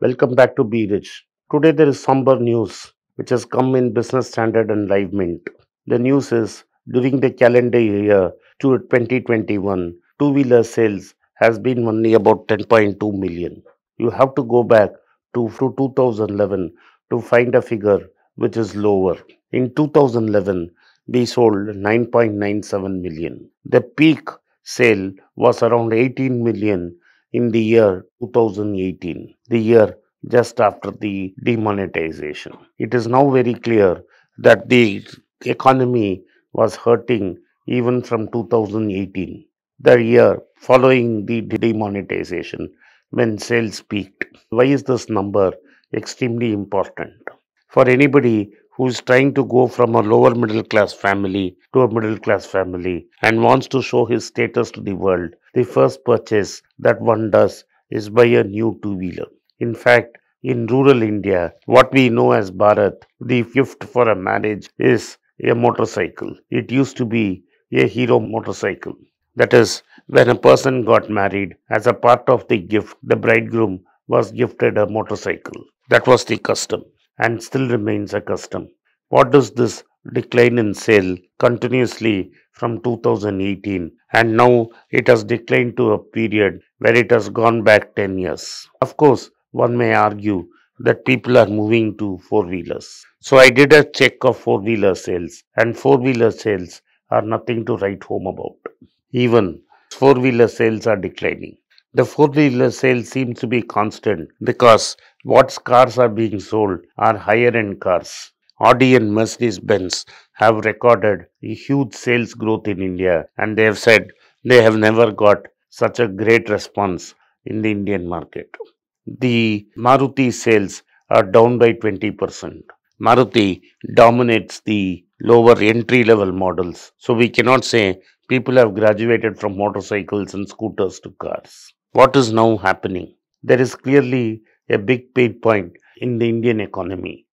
Welcome back to Be Rich. Today there is somber news which has come in Business Standard and Live Mint. The news is during the calendar year to 2021, two-wheeler sales has been only about 10.2 million. You have to go back to 2011 to find a figure which is lower. In 2011, we sold 9.97 million. The peak sale was around 18 million in the year 2018, the year just after the demonetization. It is now very clear that the economy was hurting even from 2018, the year following the demonetization when sales peaked. Why is this number extremely important? For anybody who's trying to go from a lower middle class family to a middle class family and wants to show his status to the world, the first purchase that one does is buy a new two wheeler. In fact, in rural India, what we know as Bharat, the gift for a marriage is a motorcycle. It used to be a hero motorcycle. That is, when a person got married, as a part of the gift, the bridegroom was gifted a motorcycle. That was the custom and still remains a custom. What does this decline in sale continuously from 2018, and now it has declined to a period where it has gone back 10 years? Of course, one may argue that people are moving to four wheelers. So I did a check of four wheeler sales, and four wheeler sales are nothing to write home about. Even four wheeler sales are declining. The four wheeler sales seems to be constant because what cars are being sold are higher end cars. Audi and Mercedes Benz have recorded a huge sales growth in India, and they have said they have never got such a great response in the Indian market. The Maruti sales are down by 20%. Maruti dominates the lower entry level models, so we cannot say people have graduated from motorcycles and scooters to cars. What is now happening? There is clearly a big pain point in the Indian economy.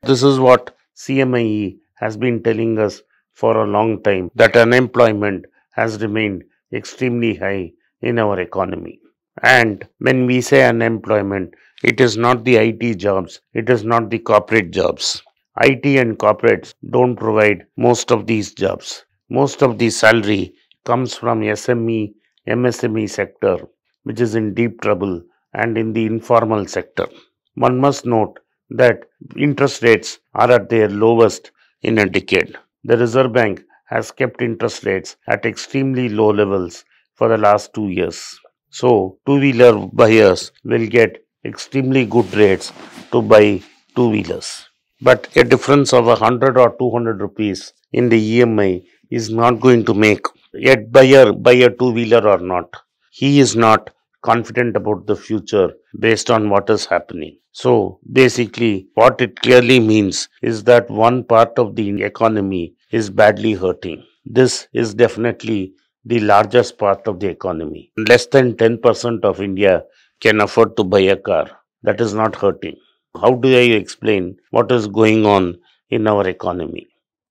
This is what CMIE has been telling us for a long time, that unemployment has remained extremely high in our economy. And when we say unemployment, it is not the IT jobs, it is not the corporate jobs. IT and corporates don't provide most of these jobs. Most of the salary comes from SME, MSME sector, which is in deep trouble, and in the informal sector. One must note that interest rates are at their lowest in a decade. The Reserve Bank has kept interest rates at extremely low levels for the last 2 years. So, two wheeler buyers will get extremely good rates to buy two wheelers. But a difference of 100 or 200 rupees in the EMI is not going to make a buyer buy a two wheeler or not. He is not confident about the future based on what is happening. So basically, what it clearly means is that one part of the economy is badly hurting. This is definitely the largest part of the economy. Less than 10% of India can afford to buy a car. That is not hurting. How do I explain what is going on in our economy?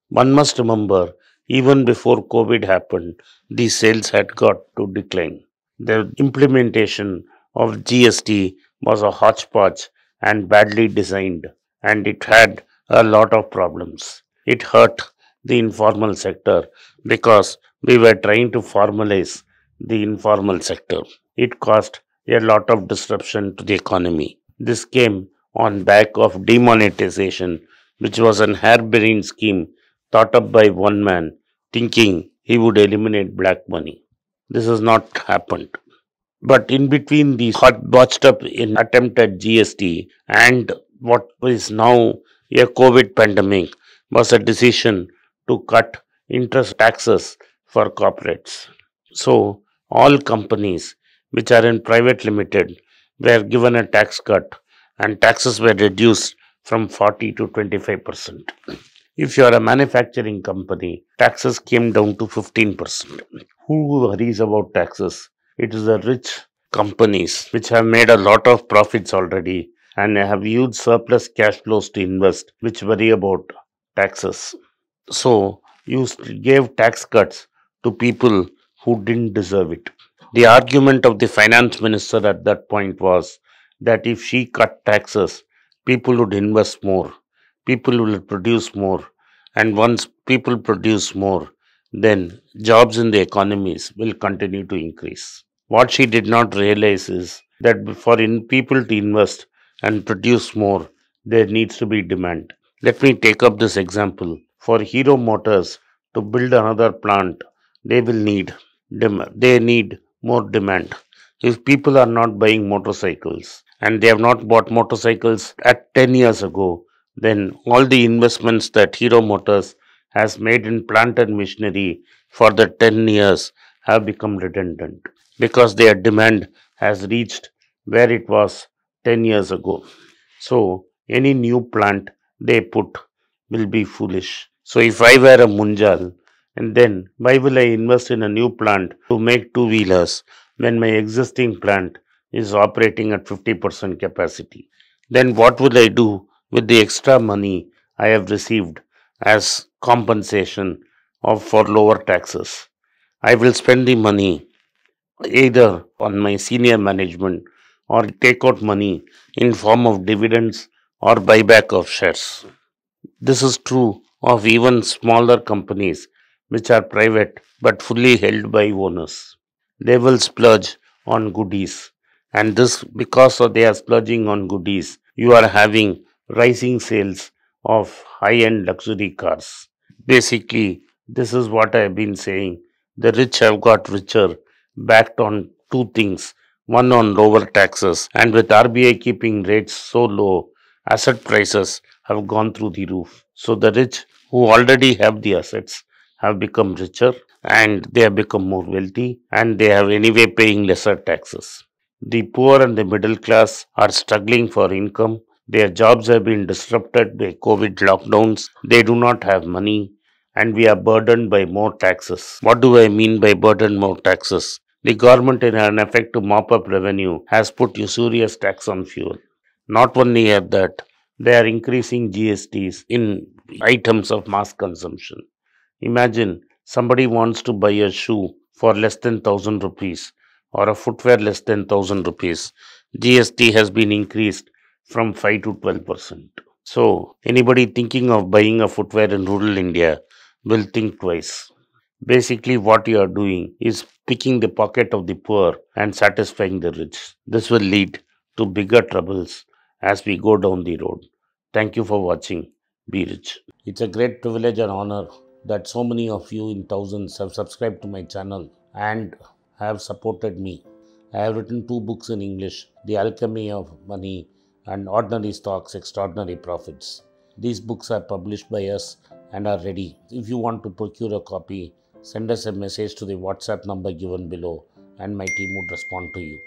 One must remember, even before COVID happened, the sales had got to decline. The implementation of GST was a hodgepodge and badly designed, and it had a lot of problems. It hurt the informal sector because we were trying to formalize the informal sector. It caused a lot of disruption to the economy. This came on back of demonetization, which was an harebrained scheme thought up by one man thinking he would eliminate black money. This has not happened. But in between the hot botched up in attempt at GST and what is now a COVID pandemic was a decision to cut interest taxes for corporates. So all companies which are in private limited were given a tax cut, and taxes were reduced from 40 to 25%. If you are a manufacturing company, taxes came down to 15%. Who worries about taxes? It is the rich companies which have made a lot of profits already and have huge surplus cash flows to invest, which worry about taxes. So, you gave tax cuts to people who didn't deserve it. The argument of the finance minister at that point was that if she cut taxes, people would invest more, people will produce more, and once people produce more, then jobs in the economies will continue to increase. What she did not realize is that for people to invest and produce more, there needs to be demand. Let me take up this example. For Hero Motors to build another plant, they will need they need more demand. If people are not buying motorcycles and they have not bought motorcycles at 10 years ago, then all the investments that Hero Motors has made in plant and machinery for the 10 years have become redundant because their demand has reached where it was 10 years ago. So, any new plant they put will be foolish. So, if I were a Munjal, and then why will I invest in a new plant to make two wheelers when my existing plant is operating at 50% capacity? Then, what will I do with the extra money I have received as compensation for lower taxes? I will spend the money either on my senior management or take out money in form of dividends or buyback of shares. This is true of even smaller companies which are private but fully held by owners. They will splurge on goodies, and this because of they are splurging on goodies, you are having rising sales of high-end luxury cars. Basically, this is what I have been saying. The rich have got richer backed on two things. One on lower taxes, and with RBI keeping rates so low, asset prices have gone through the roof. So the rich who already have the assets have become richer and they have become more wealthy and they have anyway paying lesser taxes. The poor and the middle class are struggling for income. Their jobs have been disrupted by COVID lockdowns. They do not have money and we are burdened by more taxes. What do I mean by burden more taxes? The government, in an effort to mop up revenue, has put usurious tax on fuel. Not only that, they are increasing GSTs in items of mass consumption. Imagine somebody wants to buy a shoe for less than 1000 rupees or a footwear less than 1000 rupees. GST has been increased from 5 to 12%. So, anybody thinking of buying a footwear in rural India will think twice. Basically, what you are doing is picking the pocket of the poor and satisfying the rich. This will lead to bigger troubles as we go down the road. Thank you for watching. Be rich. It's a great privilege and honor that so many of you in thousands have subscribed to my channel and have supported me. I have written two books in English, The Alchemy of Money and Ordinary Stocks, Extraordinary Profits. These books are published by us and are ready. If you want to procure a copy, send us a message to the WhatsApp number given below and my team would respond to you.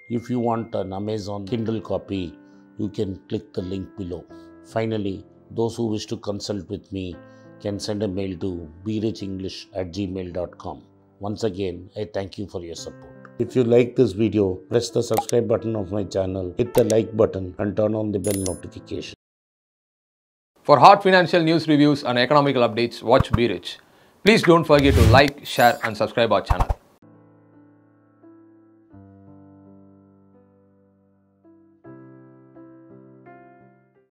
If you want an Amazon Kindle copy, you can click the link below. Finally, those who wish to consult with me can send a mail to berichenglish@gmail.com. Once again, I thank you for your support. If you like this video, press the subscribe button of my channel, hit the like button and turn on the bell notification. For hot financial news reviews and economical updates, watch Be Rich. Please don't forget to like, share and subscribe our channel.